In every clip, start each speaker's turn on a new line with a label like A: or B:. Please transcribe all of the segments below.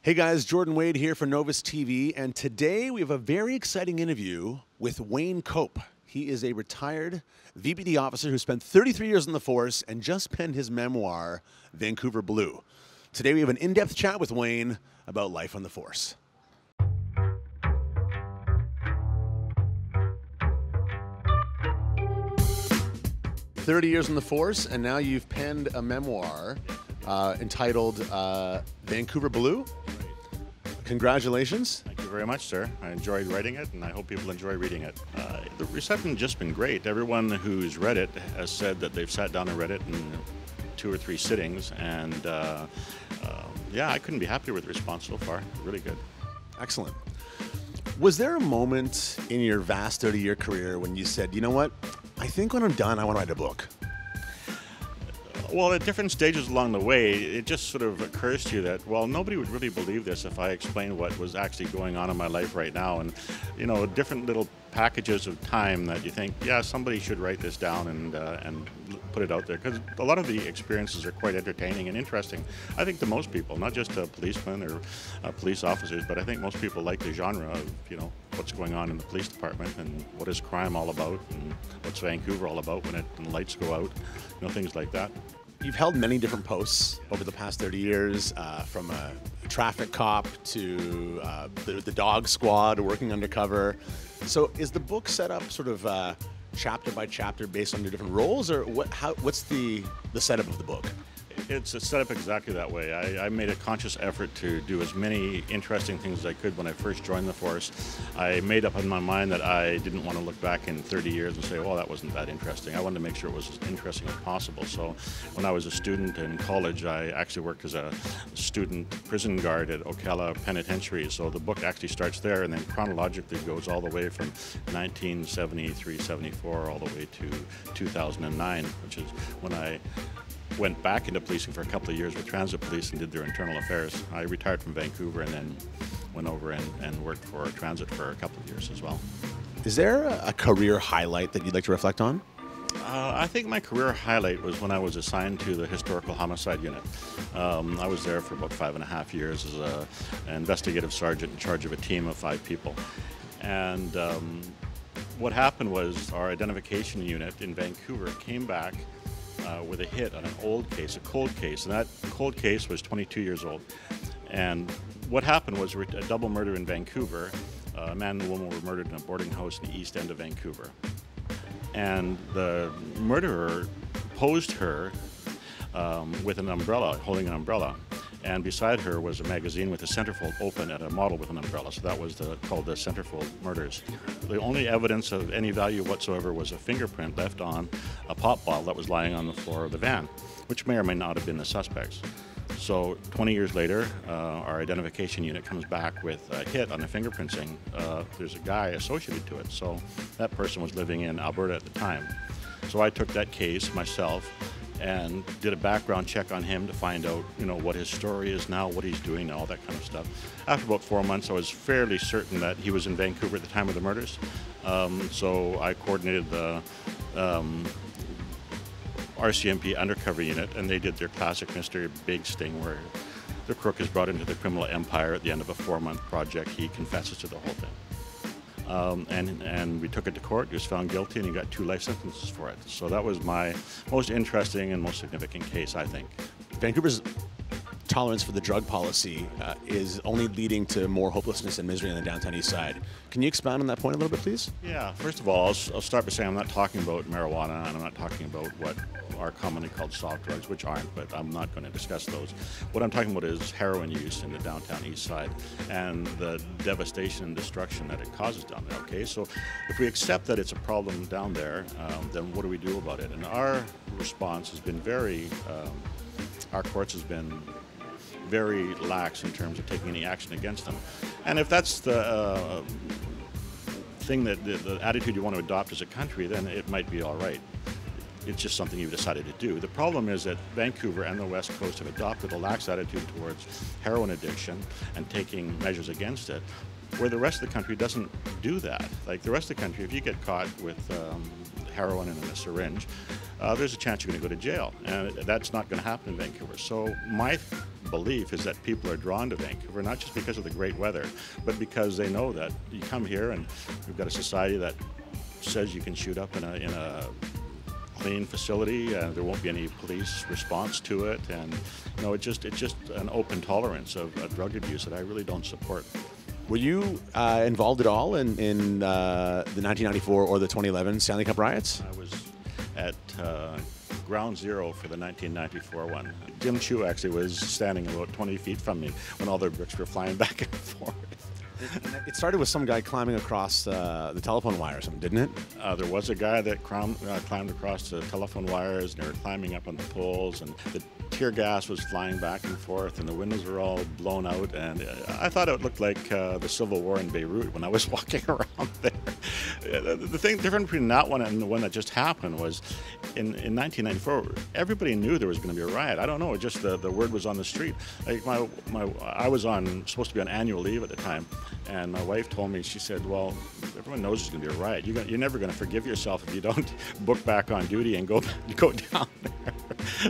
A: Hey guys, Jordan Wade here for Novus TV, and today we have a very exciting interview with Wayne Cope. He is a retired VPD officer who spent 33 years in the force and just penned his memoir, Vancouver Blue. Today we have an in-depth chat with Wayne about life on the force. "30 years in the force, and now you've penned a memoir entitled Vancouver Blue. Congratulations.
B: Thank you very much, sir. I enjoyed writing it, and I hope people enjoy reading it. The reception's just been great. Everyone who's read it has said that they've sat down and read it in 2 or 3 sittings, and yeah, I couldn't be happier with the response so far. Really good.
A: Excellent. Was there a moment in your vast 30-year career when you said, you know what, I think when I'm done, I want to write a book?
B: Well, at different stages along the way, it just sort of occurs to you that, well, nobody would really believe this if I explained what was actually going on in my life right now. And, you know, different little packages of time that you think, yeah, somebody should write this down and put it out there. Because a lot of the experiences are quite entertaining and interesting, I think, to most people, not just policemen or police officers, but I think most people like the genre of, you know, what's going on in the police department and what is crime all about and what's Vancouver all about when the lights go out, you know, things like that.
A: You've held many different posts over the past 30 years, from a traffic cop to the dog squad, working undercover. So is the book set up sort of chapter by chapter based on your different roles, or what's the setup of the book?
B: It's set up exactly that way. I made a conscious effort to do as many interesting things as I could when I first joined the force. I made up in my mind that I didn't want to look back in 30 years and say, well, that wasn't that interesting. I wanted to make sure it was as interesting as possible. So when I was a student in college, I actually worked as a student prison guard at Ocala Penitentiary. So the book actually starts there and then chronologically goes all the way from 1973, 74, all the way to 2009, which is when I went back into policing for a couple of years with transit police and did their internal affairs. I retired from Vancouver and then went over and worked for transit for a couple of years as well.
A: Is there a career highlight that you'd like to reflect on?
B: I think my career highlight was when I was assigned to the historical homicide unit. I was there for about 5.5 years as an investigative sergeant in charge of a team of 5 people. And what happened was our identification unit in Vancouver came back with a hit on an old case, a cold case, and that cold case was 22 years old. And what happened was a double murder in Vancouver. A man and a woman were murdered in a boarding house in the east end of Vancouver. And the murderer posed her with an umbrella, holding an umbrella. And beside her was a magazine with a centerfold open and a model with an umbrella. So that was called the centerfold murders. The only evidence of any value whatsoever was a fingerprint left on a pop bottle that was lying on the floor of the van, which may or may not have been the suspects. So 20 years later, our identification unit comes back with a hit on the fingerprinting. There's a guy associated to it. So that person was living in Alberta at the time. So I took that case myself and did a background check on him to find out, you know, what his story is now, what he's doing now, all that kind of stuff. After about 4 months, I was fairly certain that he was in Vancouver at the time of the murders. So I coordinated the RCMP undercover unit, and they did their classic Mr. Biggs thing where the crook is brought into the criminal empire. At the end of a 4-month project, he confesses to the whole thing. And we took it to court. He was found guilty and he got 2 life sentences for it. So that was my most interesting and most significant case, I think.
A: Vancouver's tolerance for the drug policy is only leading to more hopelessness and misery on the downtown east side. Can you expound on that point a little bit, please?
B: Yeah, first of all, I'll start by saying I'm not talking about marijuana and I'm not talking about what are commonly called soft drugs, which aren't, but I'm not going to discuss those. What I'm talking about is heroin use in the downtown east side and the devastation and destruction that it causes down there, okay? So if we accept that it's a problem down there, then what do we do about it? And our response has been our courts has been very lax in terms of taking any action against them. And if that's the thing that the attitude you want to adopt as a country, then it might be all right. It's just something you've decided to do. The problem is that Vancouver and the West Coast have adopted a lax attitude towards heroin addiction and taking measures against it, where the rest of the country doesn't do that. Like the rest of the country, if you get caught with heroin in a syringe, there's a chance you're going to go to jail. And that's not going to happen in Vancouver. So my belief is that people are drawn to Vancouver, not just because of the great weather, but because they know that you come here and we've got a society that says you can shoot up in a clean facility, there won't be any police response to it, and it's just an open tolerance of drug abuse that I really don't support.
A: Were you involved at all in the 1994 or the 2011 Stanley Cup riots?
B: I was at ground zero for the 1994 one. Jim Chu actually was standing about 20 feet from me when all the bricks were flying back and forth.
A: It started with some guy climbing across the telephone wire or something, didn't it?
B: There was a guy that climbed across the telephone wires, and they were climbing up on the poles, and the tear gas was flying back and forth, and the windows were all blown out, and I thought it looked like the Civil War in Beirut when I was walking around there. The thing different between that one and the one that just happened was in 1994, everybody knew there was going to be a riot. I don't know, just the word was on the street. Like I was supposed to be on annual leave at the time, and my wife told me, she said, well, everyone knows there's going to be a riot. You're never going to forgive yourself if you don't book back on duty and go down there.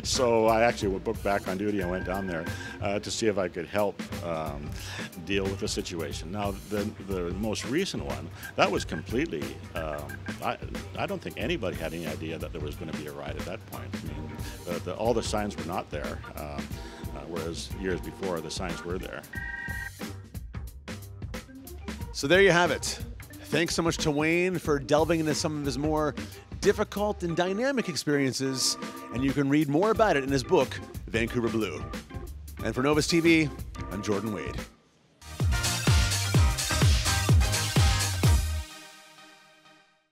B: So I actually booked back on duty and went down there to see if I could help deal with the situation. Now, the most recent one, that was completely, I don't think anybody had any idea that there was going to be a riot at that point. I mean, all the signs were not there, whereas years before the signs were there.
A: So there you have it. Thanks so much to Wayne for delving into some of his more difficult and dynamic experiences, and you can read more about it in his book, Vancouver Blue. And for Novus TV, I'm Jordan Wade.